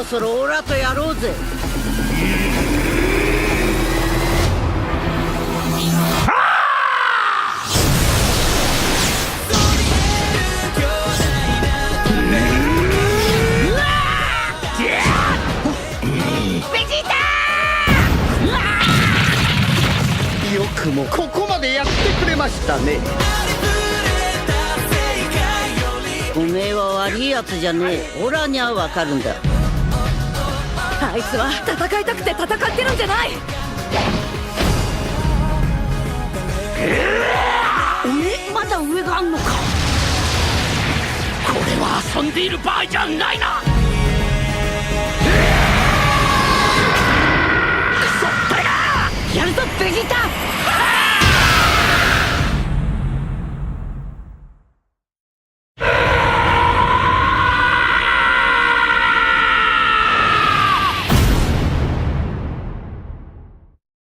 ろそろオラとやろうぜ。よくもここまでやってくれましたね。おめえは悪いやつじゃねえ。オラにはわかるんだ。あいつは戦いたくて戦ってるんじゃない。まだ上があんのか。これは遊んでいる場合じゃないな。やるぞベジータ。